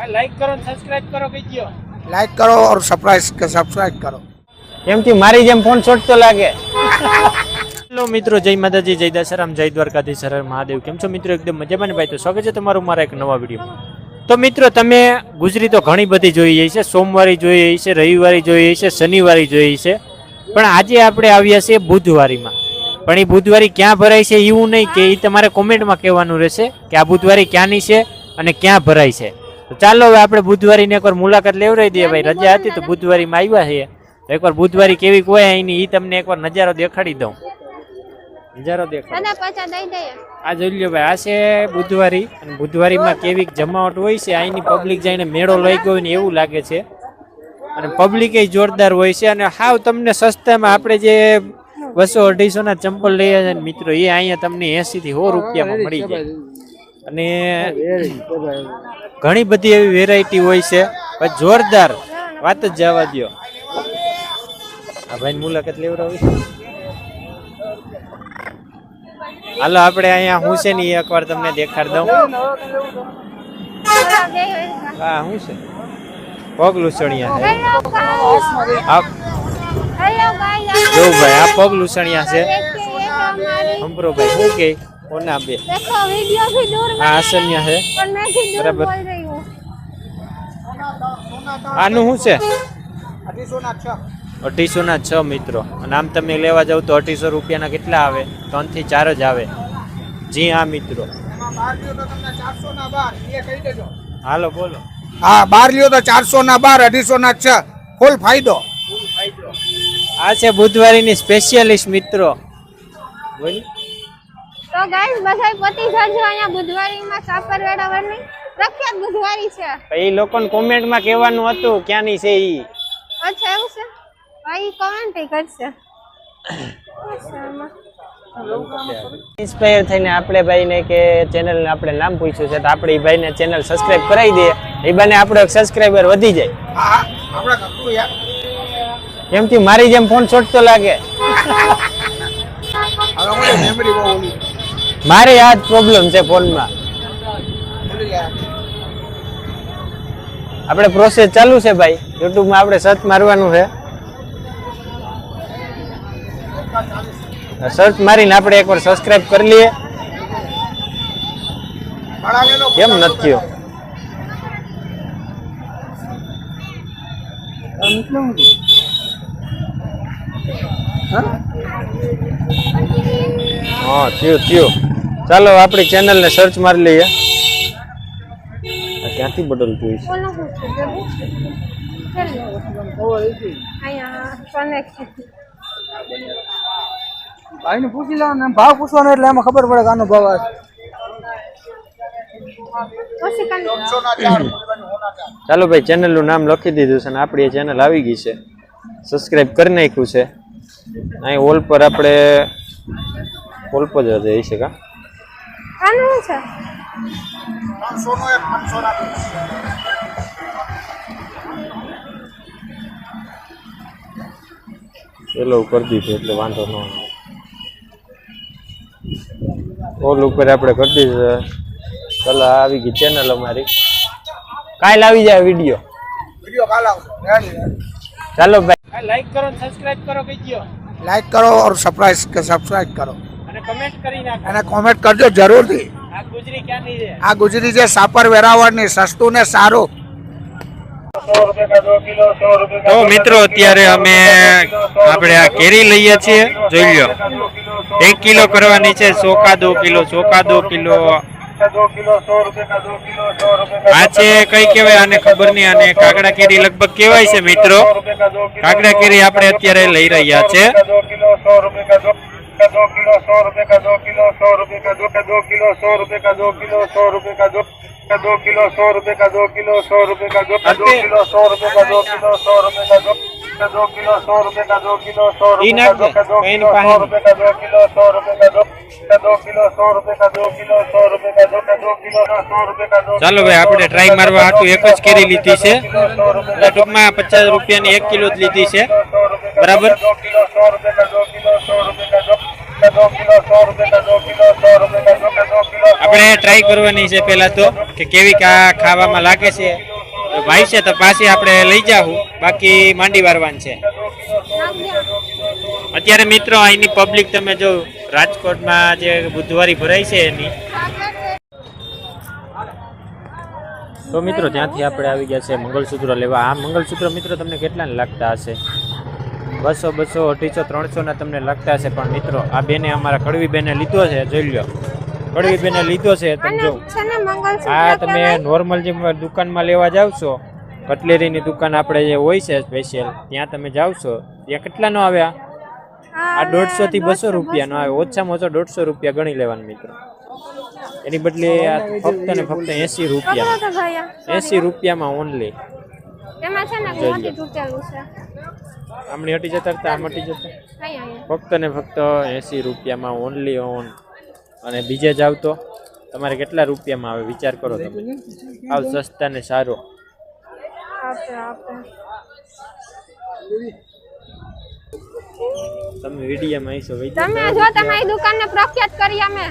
Like करो subscribe करो कीजिए लाइक करो और सब्सक्राइब करो કેમથી મારી જેમ ફોન છોડતો લાગે હેલો મિત્રો જય માતાજી જય દશરામ જય દ્વારકાધીશ હર મહાદેવ કેમ છો મિત્રો એકદમ મજામાં ને ભાઈ તો સ્વાગત છે તમારું મારા એક નવા વિડીયોમાં તો મિત્રો તમે ગુજરી તો ઘણી બધી જોઈ છે સોમવારી જોઈ છે રવિવારી જોઈ છે શનિવારી જોઈ છે પણ આજે આપણે આવ્યા છીએ બુધવારીમાં પણ એ બુધવારી ક્યાં ભરાય છે એવું નહીં કે એ તમારે કોમેન્ટમાં કહેવાનું રહેશે કે આ બુધવારી ક્યાંની છે અને ક્યાં ભરાય છે તો ચાલો હવે આપણે બુધવારીની એકવાર મુલાકાત લેવડાવી દઈએ ભાઈ રજા હતી તો બુધવારીમાં આવ્યા છીએ એકવાર બુધવારી કેવી હોય અહીંની એ તમને એકવાર નજારો દેખાડી દઉં નજારો દેખાડો આ જોઈ લ્યો ભાઈ આ છે બુધવારી અને બુધવારીમાં કેવી જમાવટ હોય છે અહીંની પબ્લિક જઈને મેળો લઈ ગયો ને એવું લાગે છે અને પબ્લિક એ જોરદાર હોય છે અને હાવ તમને સસ્તામાં આપણે જે 200-250 ના ચંપલ લઈએ છે મિત્રો એ અહીંયા તમને 80 થી 100 રૂપિયામાં મળી જાય અને ઘણી બધી એવી વેરાયટી હોય છે પણ જોરદાર વાત જ જવા દો આ ભાઈ મુલાકાત લેવડાવી હાલો આપણે અહીંયા હું છે ને એકવાર તમને દેખાડ દઉં હા હું છે પગ લૂસણિયા છે જો ભાઈ આ પગ લૂસણિયા છે અંબરો ભાઈ શું કે કોના બે આ આસન્યા છે બરાબર આનું શું છે 250 મિત્રો અને આમ તમે લેવા જાવ તો 250 રૂપિયાના કેટલા આવે 3 થી 4 જ આવે જી હા મિત્રો હાલો બોલો હા 12 લ્યો તો 400 ના 12 250 ના 6 ફૂલ ફાયદો આ છે બુધવારીની સ્પેશિયાલિસ્ટ મિત્રો બોલ તો ગાઈસ બધાય પતિ જજો અહીંયા બુધવારીમાં સાપર વેડાવરની પ્રખ્યાત બુધવારી છે એ લોકોને કોમેન્ટમાં કહેવાનું હતું ક્યાંની છે ઈ અચ્છા એવું છે ભાઈ કમેન્ટ કરશે ઇન્સ્પાયર થઈને આપણે ભાઈને કે ચેનલને આપણે નામ પૂછ્યું છે તો આપણે એ ભાઈને ચેનલ સબસ્ક્રાઇબ કરાવી દઈએ એ બને આપણો સબસ્ક્રાઇબર વધી જાય હા આપણે કરતું યાર કેમથી મારી જેમ ફોન છોડતો લાગે હવે મેમરી બહુ ઓલી મારે આ જ પ્રોબ્લેમ છે ફોનમાં આપણે પ્રોસેસ ચાલુ છે ભાઈ યુટ્યુબમાં આપણે સર્ચ મારવાનું છે સર્ચ મારીને આપણે એકવાર સબસ્ક્રાઇબ કરી લઈએ કેમ નથી થયો હા થયો ચાલો આપણી ચેનલને સર્ચ મારી લઈએ ક્યાંથી બદલતું હોય છે ભાઈને પૂછી લેવાનો ભાવ પૂછવાનો એટલે એમાં ખબર પડે કે આનો ભાવ આ ચાલો ભાઈ ચેનલનું નામ લખી દીધું છે અને આપણી ચેનલ આવી ગઈ છે સબસ્ક્રાઇબ કરી નાખ્યું છે અહીં ઓલ પર આપણે ઓલ પર જ રહી છે કા આનું છે 500 નો એક 500 ના પેલો કરી દીધું એટલે વાંધો ન આવે ઓલ ઉપર આપણે કરી દીધું ચાલો આવી ગઈ ચેનલ અમારી કાલ આવી જાય વિડીયો કાલ આવશે ચાલો ભાઈ લાઈક કરો સબસ્ક્રાઇબ કરો કીજો લાઈક કરો और સબસ્ક્રાઇબ કરો અને કમેન્ટ કરી નાખો અને કોમેન્ટ કરજો જરૂરથી આ ગુજરી ક્યાંની છે આ ગુજરી છે સાપર વેરાવળની સસ્તું ને સારું તો મિત્રો અત્યારે અમે આપણે આ કેરી લઈએ છીએ જોઈ લો 1 કિલો કરવાની છે ચોખા 2 કિલો ચોખા 2 કિલો આ છે કઈ કહેવાય આને ખબર નહીં અને કાકડા કેરી લગભગ કહેવાય છે મિત્રો કાકડા કેરી આપણે અત્યારે લઈ રહ્યા છે 2 किलो 100 रुपए का 2 किलो 100 रुपए का 2 किलो 100 रुपए का 2 किलो 100 रुपए का 2 किलो 100 रुपए का 2 किलो 100 रुपए का 2 किलो 100 रुपए का 2 किलो 100 रुपए का 2 किलो 100 रुपए का 2 किलो 100 रुपए का 2 किलो 100 रुपए का 2 किलो 100 रुपए का 2 किलो 100 रुपए का 2 किलो 100 रुपए का 2 किलो 100 रुपए का 2 ચાલો ભાઈ આપણે ટ્રાય મારવા હાટુ એક જ કેરી લીધી છે એટલે ટૂંકમાં 50 રૂપિયાની 1 કિલો જ લીધી છે બરાબર 2 किलो 100 रुपए का 2 किलो 100 रुपए का 2 किलो 100 रुपए का 2 किलो 100 रुपए का 2 किलो આપણે ટ્રાય કરવાની છે પહેલા તો કે કેવી કા ખાવામાં લાગે છે ભાઈ છે તો પાછી આપણે લઈ જાવું, બાકી માંડી વારવાન છે. અત્યારે મિત્રો અહીંની પબ્લિક તમે જો રાજકોટમાં જે બુધવારી ભરાય છે એની, તો મિત્રો ત્યાંથી આપણે આવી ગયા છે મંગળસૂત્ર લેવા. આ મંગળસૂત્ર મિત્રો તમને કેટલાને લાગતા હશે? 200, 200, 250, 300 ના તમને લાગતા હશે. પણ મિત્રો આ બેને અમારા કડવી બેને લીધો છે, જોઈ લો, કડવી બેને લીધો છે. તમે જો આ તમે નોર્મલ જે દુકાનમાં લેવા જાવ છો, કટલેરીની દુકાન આપણે જે હોય છે સ્પેશિયલ, ત્યાં તમે જાવ છો ત્યાં કેટલાનો આવે? આ 150 થી 200 રૂપિયાનો આવે, ઓછામાં ઓછો 150 રૂપિયા ગણી લેવાનું મિત્રો. એની બદલે આ ફક્ત ને ફક્ત 80 રૂપિયા, 80 રૂપિયામાં ઓનલી. એમાં છે ને મોટી તૂટેલું છે. આમની હટી જતા હતા, આમ હટી જતા, ફક્ત ને ફક્ત 80 રૂપિયામાં ઓનલી ઓન. અને બીજે જાવ તો તમારે કેટલા રૂપિયામાં આવે વિચાર કરો તમે. આવ સસ્તા ને સારો. તમે વિડીયોમાં આવીશો, તમે જો તમારી દુકાનને પ્રખ્યાત કરી, અમે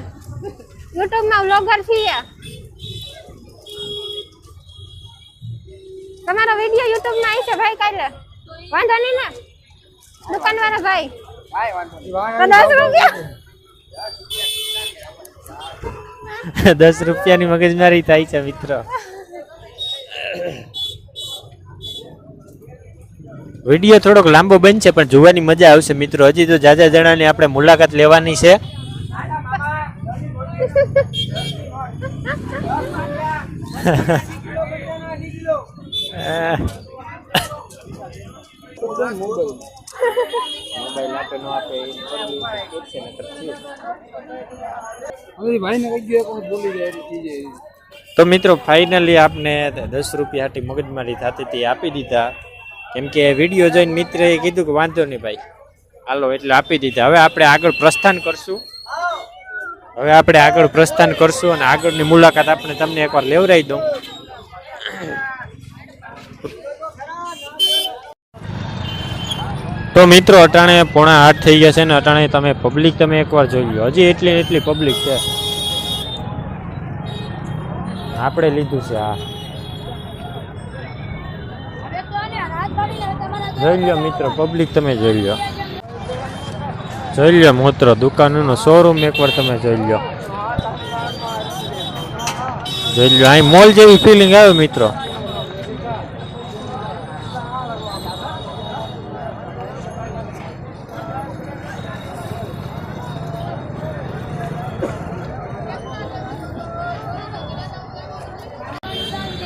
YouTube માં વ્લોગર છીએ. તમારો વિડીયો YouTube માં આવી છે ભાઈ, કાલે વાંધો નહીં ને દુકાન વાળા ભાઈ? તો 10 રૂપિયા 10 રૂપિયાની મગજમારી થાય છે મિત્રો. વિડીયો થોડોક લાંબો બનશે પણ જોવાની મજા આવશે મિત્રો. હજી તો જાજા જણાની આપણે મુલાકાત લેવાની છે. મોબાઈલ આપે નો આપે તો મિત્રો ફાઇનલી આપને 10 રૂપિયા હાટી મગજમારી થતી હતી, આપી દીધા. કેમ કે વિડીયો જોઈને મિત્રએ કીધું કે વાંધો નહીં ભાઈ હાલો, એટલે આપી દીધા. હવે આપણે આગળ પ્રસ્થાન કરશું. અને આગળની મુલાકાત આપણે તમને એકવાર લેવરાઈ દઉં. તો મિત્રો અટાણે 7:45 થઈ ગયા છે ને અટાણે તમે પબ્લિક તમે એકવાર જોઈ લો. હજી એટલી પબ્લિક છે. આપણે લીધું છે આ, જોઈ લો મિત્રો પબ્લિક તમે જોઈ લો મિત્રો. દુકાનનો શોરૂમ એકવાર તમે જોઈ લો. અહીં મોલ જેવી ફિલિંગ આવે મિત્રો.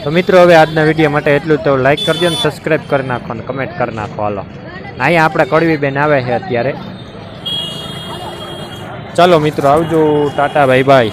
તો મિત્રો હવે આજના વિડીયો માટે એટલું. તો લાઈક કરજો ને સબસ્ક્રાઈબ કરી નાખો ને કમેન્ટ કરી નાખો. હાલો, અહીંયા આપણા કડવી બેન આવે છે અત્યારે. ચાલો મિત્રો આવજો, ટાટા, બાય બાય.